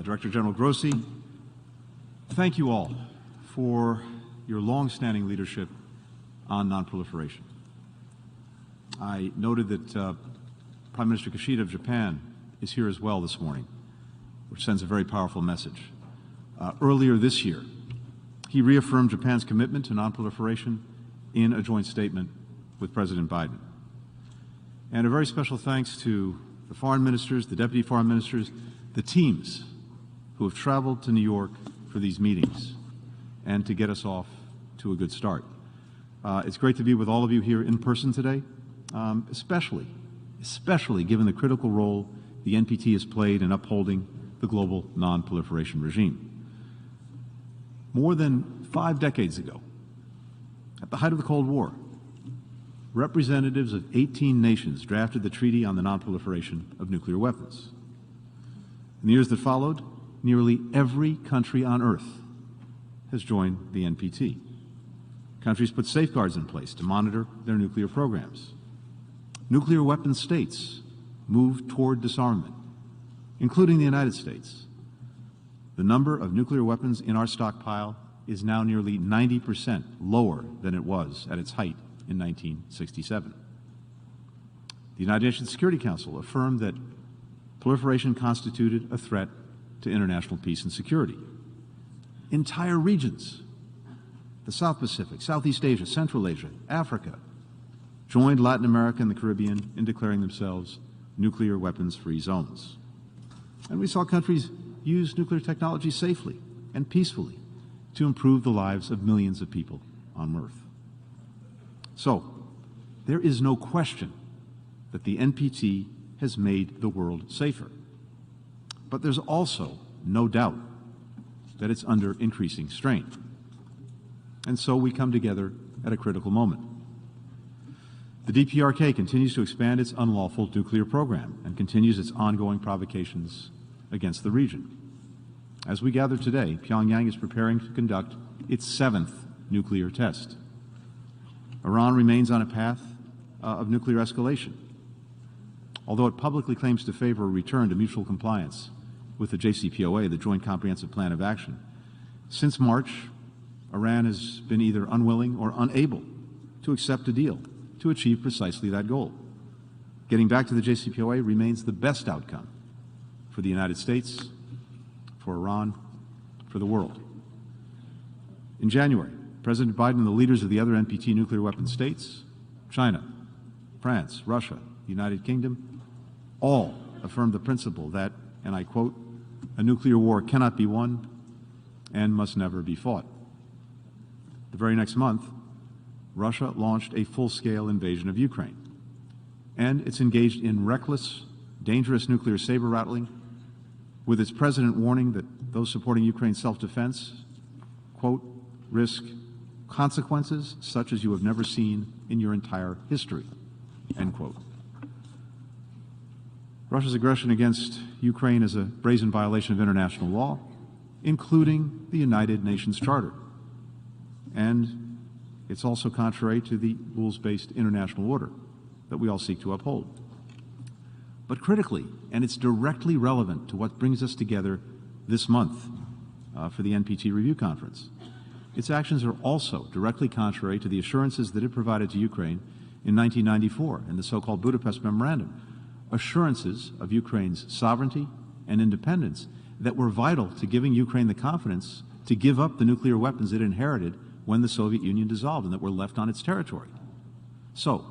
Director General Grossi, thank you all for your long-standing leadership on nonproliferation. I noted that Prime Minister Kishida of Japan is here as well this morning, which sends a very powerful message. Earlier this year, he reaffirmed Japan's commitment to nonproliferation in a joint statement with President Biden. And a very special thanks to the foreign ministers, the deputy foreign ministers, the teams who have traveled to New York for these meetings and to get us off to a good start. It's great to be with all of you here in person today, especially given the critical role the NPT has played in upholding the global non-proliferation regime. More than 5 decades ago, at the height of the Cold War, representatives of 18 nations drafted the Treaty on the Non-Proliferation of Nuclear Weapons. In the years that followed, nearly every country on Earth has joined the NPT. Countries put safeguards in place to monitor their nuclear programs. Nuclear weapon states moved toward disarmament, including the United States. The number of nuclear weapons in our stockpile is now nearly 90% lower than it was at its height in 1967. The United Nations Security Council affirmed that proliferation constituted a threat to international peace and security. Entire regions, the South Pacific, Southeast Asia, Central Asia, Africa, joined Latin America and the Caribbean in declaring themselves nuclear weapons-free zones. And we saw countries use nuclear technology safely and peacefully to improve the lives of millions of people on Earth. So, there is no question that the NPT has made the world safer. But there's also no doubt that it's under increasing strain. And so we come together at a critical moment. The DPRK continues to expand its unlawful nuclear program and continues its ongoing provocations against the region. As we gather today, Pyongyang is preparing to conduct its 7th nuclear test. Iran remains on a path of nuclear escalation. Although it publicly claims to favor a return to mutual compliance with the JCPOA, the Joint Comprehensive Plan of Action, since March, Iran has been either unwilling or unable to accept a deal to achieve precisely that goal. Getting back to the JCPOA remains the best outcome for the United States, for Iran, for the world. In January, President Biden and the leaders of the other NPT nuclear weapon states, China, France, Russia, the United Kingdom, all affirmed the principle that, and I quote, "A nuclear war cannot be won and must never be fought." The very next month, Russia launched a full-scale invasion of Ukraine, and it's engaged in reckless, dangerous nuclear saber-rattling, with its president warning that those supporting Ukraine's self-defense, quote, risk consequences such as you have never seen in your entire history, end quote. Russia's aggression against Ukraine is a brazen violation of international law, including the United Nations Charter. And it's also contrary to the rules-based international order that we all seek to uphold. But critically, and it's directly relevant to what brings us together this month for the NPT Review Conference, its actions are also directly contrary to the assurances that it provided to Ukraine in 1994 in the so-called Budapest Memorandum, assurances of Ukraine's sovereignty and independence that were vital to giving Ukraine the confidence to give up the nuclear weapons it inherited when the Soviet Union dissolved and that were left on its territory. So,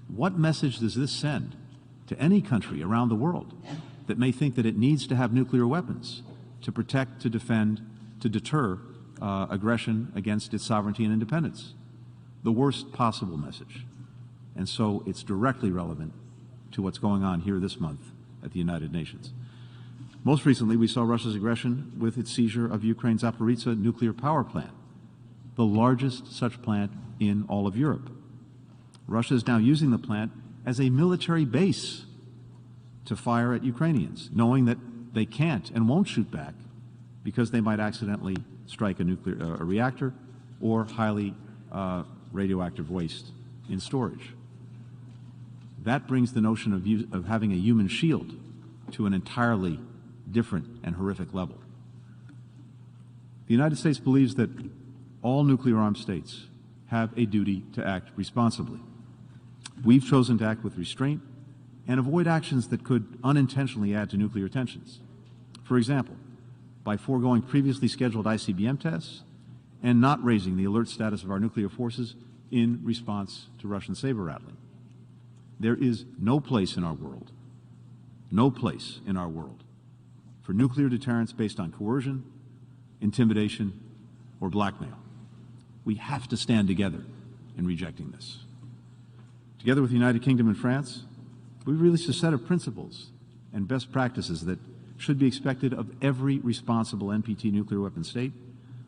what message does this send to any country around the world that may think that it needs to have nuclear weapons to protect, to defend, to deter aggression against its sovereignty and independence? The worst possible message. And so it's directly relevant to what's going on here this month at the United Nations. Most recently, we saw Russia's aggression with its seizure of Ukraine's Zaporizhzhia nuclear power plant, the largest such plant in all of Europe. Russia is now using the plant as a military base to fire at Ukrainians, knowing that they can't and won't shoot back because they might accidentally strike a reactor or highly radioactive waste in storage. That brings the notion of having a human shield to an entirely different and horrific level. The United States believes that all nuclear-armed states have a duty to act responsibly. We've chosen to act with restraint and avoid actions that could unintentionally add to nuclear tensions. For example, by foregoing previously scheduled ICBM tests and not raising the alert status of our nuclear forces in response to Russian saber-rattling. There is no place in our world for nuclear deterrence based on coercion, intimidation, or blackmail. We have to stand together in rejecting this. Together with the United Kingdom and France, we've released a set of principles and best practices that should be expected of every responsible NPT nuclear weapon state,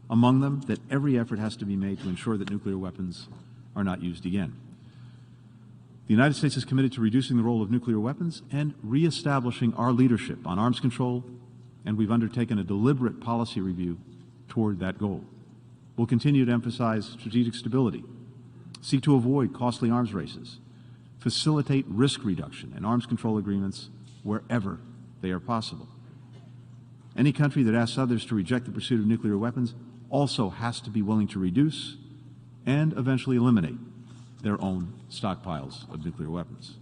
among them that every effort has to be made to ensure that nuclear weapons are not used again. The United States is committed to reducing the role of nuclear weapons and reestablishing our leadership on arms control, and we've undertaken a deliberate policy review toward that goal. We'll continue to emphasize strategic stability, seek to avoid costly arms races, facilitate risk reduction and arms control agreements wherever they are possible. Any country that asks others to reject the pursuit of nuclear weapons also has to be willing to reduce and eventually eliminate their own stockpiles of nuclear weapons.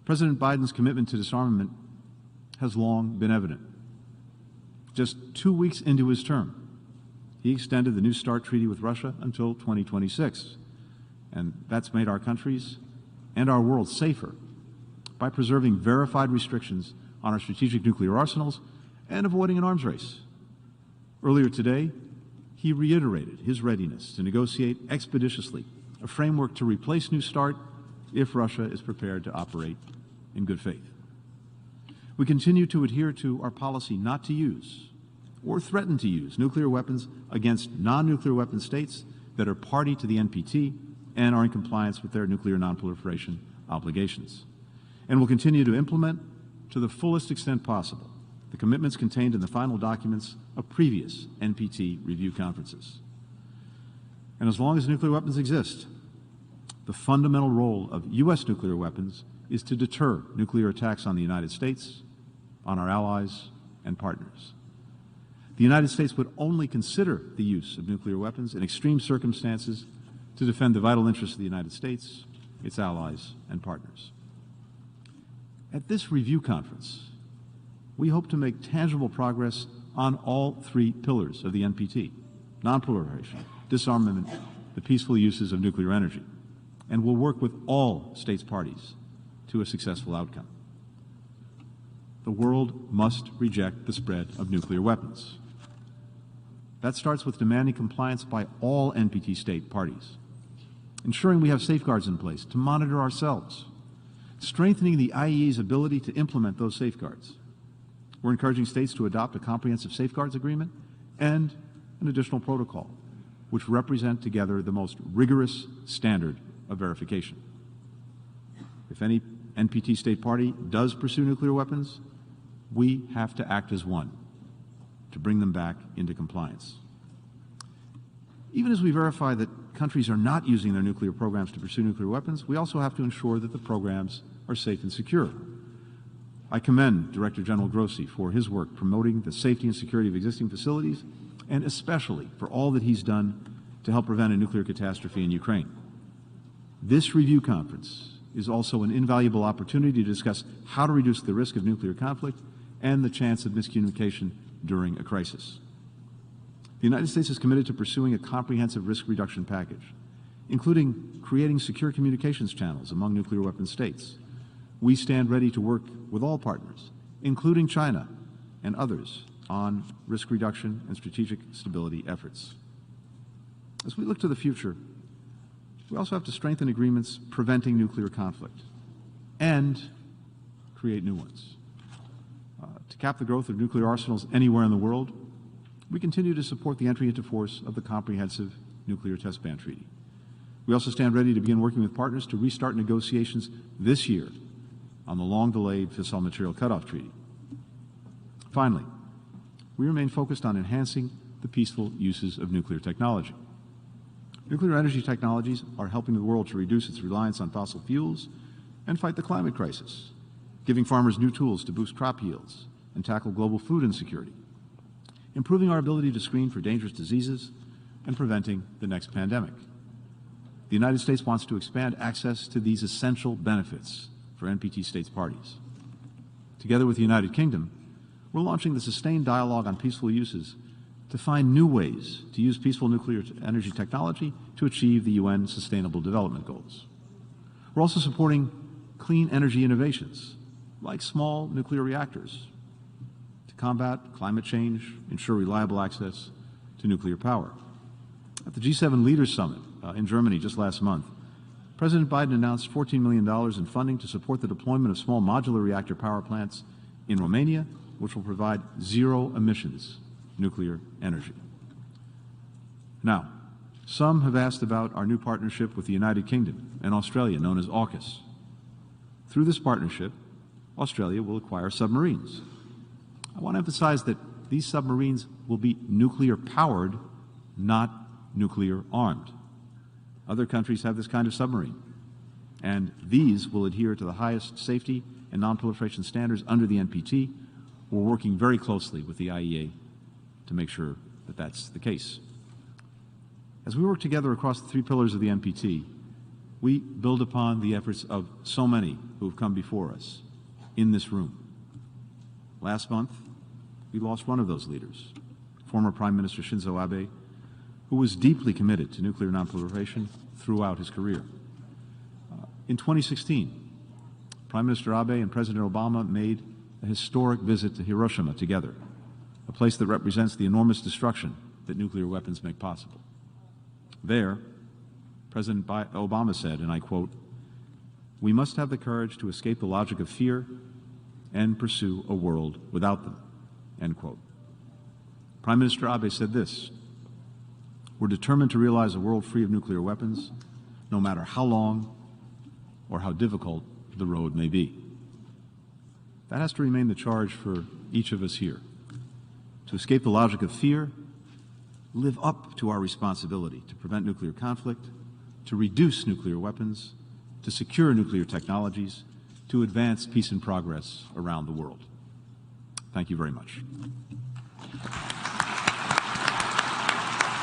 President Biden's commitment to disarmament has long been evident. Just 2 weeks into his term, he extended the New START treaty with Russia until 2026, and that's made our countries and our world safer by preserving verified restrictions on our strategic nuclear arsenals and avoiding an arms race. Earlier today, he reiterated his readiness to negotiate expeditiously a framework to replace New START if Russia is prepared to operate in good faith. We continue to adhere to our policy not to use or threaten to use nuclear weapons against non-nuclear weapon states that are party to the NPT and are in compliance with their nuclear nonproliferation obligations. And will continue to implement, to the fullest extent possible, the commitments contained in the final documents of previous NPT review conferences. And as long as nuclear weapons exist, the fundamental role of U.S. nuclear weapons is to deter nuclear attacks on the United States, on our allies and partners. The United States would only consider the use of nuclear weapons in extreme circumstances to defend the vital interests of the United States, its allies and partners. At this review conference, we hope to make tangible progress on all three pillars of the NPT: nonproliferation, disarmament, the peaceful uses of nuclear energy, and will work with all states parties to a successful outcome. The world must reject the spread of nuclear weapons. That starts with demanding compliance by all NPT state parties, ensuring we have safeguards in place to monitor ourselves, strengthening the IAEA's ability to implement those safeguards. We're encouraging states to adopt a comprehensive safeguards agreement and an additional protocol, which represent together the most rigorous standard of verification. If any NPT state party does pursue nuclear weapons, we have to act as one to bring them back into compliance. Even as we verify that countries are not using their nuclear programs to pursue nuclear weapons, we also have to ensure that the programs are safe and secure. I commend Director General Grossi for his work promoting the safety and security of existing facilities, and especially for all that he's done to help prevent a nuclear catastrophe in Ukraine. This review conference is also an invaluable opportunity to discuss how to reduce the risk of nuclear conflict and the chance of miscommunication during a crisis. The United States is committed to pursuing a comprehensive risk reduction package, including creating secure communications channels among nuclear weapon states. We stand ready to work with all partners, including China and others, on risk reduction and strategic stability efforts. As we look to the future, we also have to strengthen agreements preventing nuclear conflict and create new ones. To cap the growth of nuclear arsenals anywhere in the world, we continue to support the entry into force of the Comprehensive Nuclear Test Ban Treaty. We also stand ready to begin working with partners to restart negotiations this year on the long-delayed Fissile Material Cutoff Treaty. Finally, we remain focused on enhancing the peaceful uses of nuclear technology. Nuclear energy technologies are helping the world to reduce its reliance on fossil fuels and fight the climate crisis, giving farmers new tools to boost crop yields and tackle global food insecurity, improving our ability to screen for dangerous diseases, and preventing the next pandemic. The United States wants to expand access to these essential benefits for NPT states parties. Together with the United Kingdom, we're launching the Sustained Dialogue on Peaceful Uses to find new ways to use peaceful nuclear energy technology to achieve the UN Sustainable Development Goals. We're also supporting clean energy innovations, like small nuclear reactors, to combat climate change, ensure reliable access to nuclear power. At the G7 Leaders Summit in Germany just last month, President Biden announced $14 million in funding to support the deployment of small modular reactor power plants in Romania, which will provide zero emissions nuclear energy. Now, some have asked about our new partnership with the United Kingdom and Australia, known as AUKUS. Through this partnership, Australia will acquire submarines. I want to emphasize that these submarines will be nuclear-powered, not nuclear-armed. Other countries have this kind of submarine, and these will adhere to the highest safety and non-proliferation standards under the NPT. We're working very closely with the IAEA to make sure that that's the case. As we work together across the three pillars of the NPT, we build upon the efforts of so many who have come before us in this room. Last month, we lost one of those leaders, former Prime Minister Shinzo Abe, who was deeply committed to nuclear nonproliferation throughout his career. In 2016, Prime Minister Abe and President Obama made a historic visit to Hiroshima together, a place that represents the enormous destruction that nuclear weapons make possible. There, President Obama said, and I quote, "We must have the courage to escape the logic of fear and pursue a world without them," end quote. Prime Minister Abe said this: "We're determined to realize a world free of nuclear weapons, no matter how long or how difficult the road may be." That has to remain the charge for each of us here. To escape the logic of fear, live up to our responsibility to prevent nuclear conflict, to reduce nuclear weapons, to secure nuclear technologies, to advance peace and progress around the world. Thank you very much.